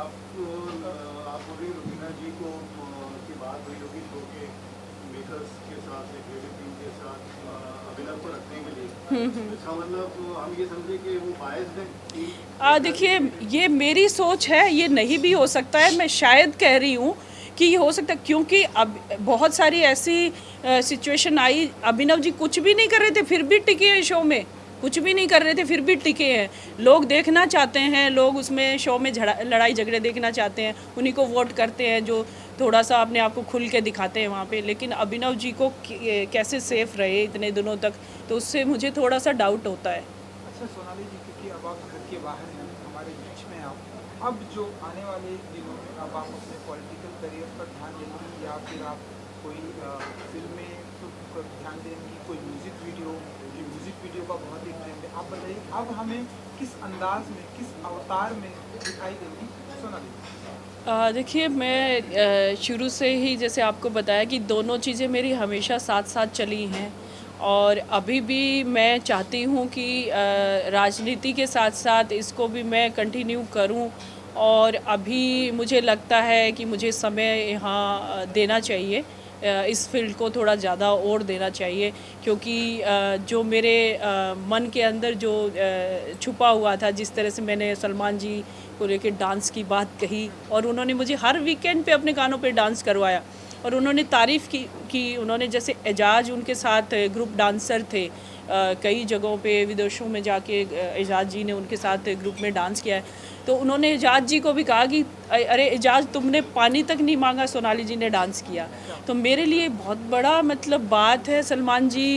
आप बोल रही रुबीना जी को की बात हुई होगी शो के मेकर्स के साथ या क्रिएटिव टीम के साथ अभिनव को रखने के लिए। इसका मतलब हम ये समझे कि वो बायस्ड है टीम। देखिए, ये मेरी सोच है, ये नहीं भी हो सकता है। मैं शायद कह रही हूँ कि ये हो सकता है, क्योंकि अब बहुत सारी ऐसी सिचुएशन आई, अभिनव जी कुछ भी नहीं कर रहे थे फिर भी टिके हैं शो में, कुछ भी नहीं कर रहे थे फिर भी टिके हैं। लोग देखना चाहते हैं, लोग उसमें शो में लड़ाई झगड़े देखना चाहते हैं, उन्हीं को वोट करते हैं जो थोड़ा सा अपने आप को खुल के दिखाते हैं वहाँ पे। लेकिन अभिनव जी को कैसे सेफ रहे इतने दिनों तक, तो उससे मुझे थोड़ा सा डाउट होता है। अच्छा सोनाली जी, क्योंकि अब आप घर के बाहर हैं, हमारे बीच में आप अब जो आने वाले दिनों में अब आप अपने पॉलिटिकल करियर पर ध्यान देंगी या फिर आप कोई फिल्में पर ध्यान देंगी, कोई म्यूज़िक वीडियो का बहुत ही ट्रेंड है, आप बताइए अब हमें किस अंदाज में, किस अवतार में दिखाई देंगी सोनाली? देखिए, मैं शुरू से ही जैसे आपको बताया कि दोनों चीज़ें मेरी हमेशा साथ साथ चली हैं, और अभी भी मैं चाहती हूँ कि राजनीति के साथ साथ इसको भी मैं कंटिन्यू करूँ। और अभी मुझे लगता है कि मुझे समय यहाँ देना चाहिए, इस फील्ड को थोड़ा ज़्यादा और देना चाहिए, क्योंकि जो मेरे मन के अंदर जो छुपा हुआ था, जिस तरह से मैंने सलमान जी को लेके डांस की बात कही, और उन्होंने मुझे हर वीकेंड पे अपने गानों पे डांस करवाया, और उन्होंने तारीफ़ की उन्होंने जैसे एजाज उनके साथ ग्रुप डांसर थे, कई जगहों पे विदेशों में जाके एजाज जी ने उनके साथ ग्रुप में डांस किया है। तो उन्होंने एजाज जी को भी कहा कि अरे एजाज, तुमने पानी तक नहीं मांगा, सोनाली जी ने डांस किया। तो मेरे लिए बहुत बड़ा मतलब बात है सलमान जी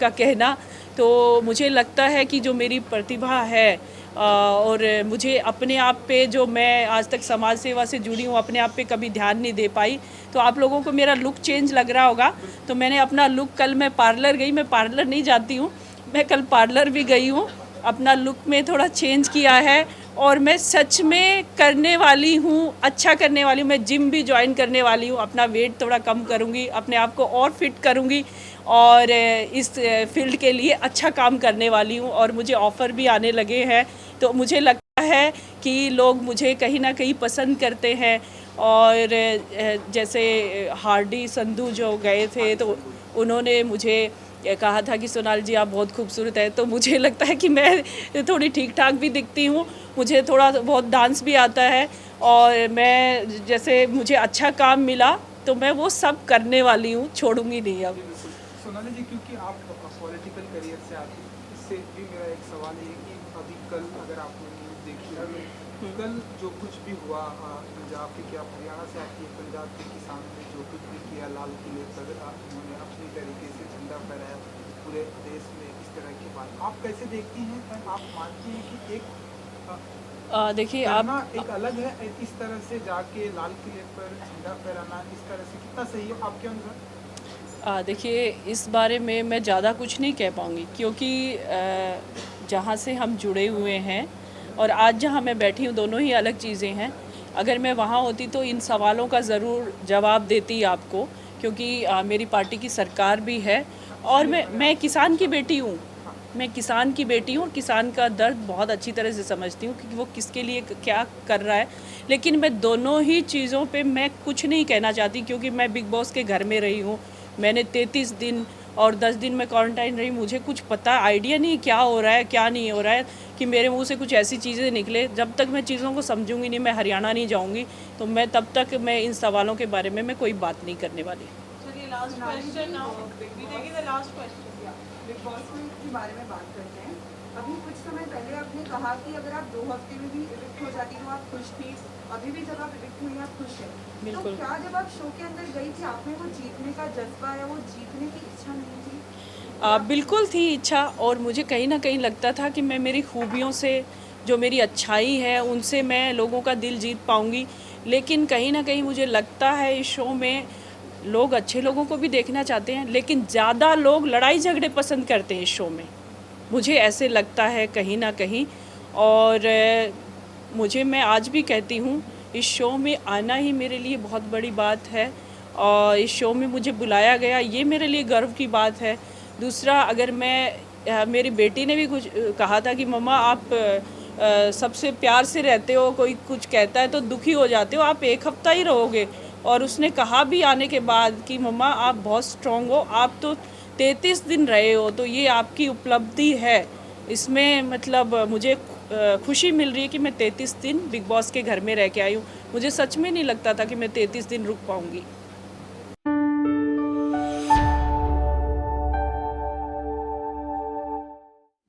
का कहना। तो मुझे लगता है कि जो मेरी प्रतिभा है, और मुझे अपने आप पे, जो मैं आज तक समाज सेवा से जुड़ी हूँ, अपने आप पे कभी ध्यान नहीं दे पाई। तो आप लोगों को मेरा लुक चेंज लग रहा होगा, तो मैंने अपना लुक, कल मैं पार्लर गई, मैं पार्लर नहीं जाती हूँ, मैं कल पार्लर भी गई हूँ, अपना लुक में थोड़ा चेंज किया है, और मैं सच में करने वाली हूँ, अच्छा करने वाली हूँ। मैं जिम भी ज्वाइन करने वाली हूँ, अपना वेट थोड़ा कम करूँगी, अपने आप को और फिट करूँगी, और इस फील्ड के लिए अच्छा काम करने वाली हूँ, और मुझे ऑफ़र भी आने लगे हैं। तो मुझे लगता है कि लोग मुझे कहीं ना कहीं पसंद करते हैं। और जैसे हार्डी संधू जो गए थे, तो उन्होंने मुझे कहा था कि सोनाल जी आप बहुत खूबसूरत है। तो मुझे लगता है कि मैं थोड़ी ठीक ठाक भी दिखती हूँ, मुझे थोड़ा बहुत डांस भी आता है, और मैं जैसे मुझे अच्छा काम मिला तो मैं वो सब करने वाली हूँ, छोड़ूंगी नहीं अब। सोनाली जी, क्योंकि आप पॉलिटिकल करियर से आती हैं, इससे भी मेरा एक सवाल है कि अभी कल अगर आपने न्यूज़ देखी होगी, कल जो कुछ भी हुआ पंजाब के, क्या हरियाणा से आती है, पंजाब के किसानों ने जो कुछ भी किया, लाल किले पर उन्होंने अपनी तरीके से झंडा फहराया पूरे देश में, इस तरह की बात आप कैसे देखती हैं? आप मानती हैं कि एक देखिए आप, एक अलग है, इस तरह से जाके लाल किले पर झंडा फहराना इस तरह से कितना सही है आपके अनुसार? देखिए इस बारे में मैं ज़्यादा कुछ नहीं कह पाऊँगी, क्योंकि जहाँ से हम जुड़े हुए हैं और आज जहाँ मैं बैठी हूँ, दोनों ही अलग चीज़ें हैं। अगर मैं वहाँ होती तो इन सवालों का ज़रूर जवाब देती आपको, क्योंकि मेरी पार्टी की सरकार भी है, और मैं किसान की बेटी हूँ। मैं किसान की बेटी हूँ, और किसान का दर्द बहुत अच्छी तरह से समझती हूँ कि वो किसके लिए क्या कर रहा है। लेकिन मैं दोनों ही चीज़ों पे मैं कुछ नहीं कहना चाहती, क्योंकि मैं बिग बॉस के घर में रही हूँ। मैंने 33 दिन और 10 दिन में क्वारंटाइन रही, मुझे कुछ पता आइडिया नहीं क्या हो रहा है क्या नहीं हो रहा है, कि मेरे मुंह से कुछ ऐसी चीज़ें निकले। जब तक मैं चीज़ों को समझूंगी नहीं, मैं हरियाणा नहीं जाऊंगी, तो मैं तब तक मैं इन सवालों के बारे में मैं कोई बात नहीं करने वाली। चलिए last question now, we take the last question. Big boss के बारे में बात करते हैं। अभी कुछ समय पहले आपने कहा कि अगर आप 2 हफ्ते में भी इविक्ट हो जाती तो आप खुश थी, अभी भी जब आप इविक्ट हुई आप खुश हैं। तो बिल्कुल। क्या जब आप शो के अंदर गई थी आप में वो जीतने का जज्बा या वो जीतने की इच्छा नहीं थी? बिल्कुल थी इच्छा, और मुझे कहीं ना कहीं लगता था कि मैं मेरी खूबियों से, जो मेरी अच्छाई है उनसे मैं लोगों का दिल जीत पाऊंगी। लेकिन कहीं ना कहीं मुझे लगता है इस शो में लोग अच्छे लोगों को भी देखना चाहते हैं, लेकिन ज़्यादा लोग लड़ाई झगड़े पसंद करते हैं इस शो में, मुझे ऐसे लगता है कहीं ना कहीं। और मैं आज भी कहती हूँ, इस शो में आना ही मेरे लिए बहुत बड़ी बात है, और इस शो में मुझे बुलाया गया, ये मेरे लिए गर्व की बात है। दूसरा, अगर मैं मेरी बेटी ने भी कुछ कहा था कि मम्मा आप सबसे प्यार से रहते हो, कोई कुछ कहता है तो दुखी हो जाते हो, आप 1 हफ्ता ही रहोगे। और उसने कहा भी आने के बाद कि मम्मा आप बहुत स्ट्रॉन्ग हो, आप तो 33 दिन रहे हो, तो ये आपकी उपलब्धि है। इसमें मतलब मुझे खुशी मिल रही है कि मैं 33 दिन बिग बॉस के घर में रह के आई हूँ। मुझे सच में नहीं लगता था कि मैं 33 दिन रुक पाऊँगी।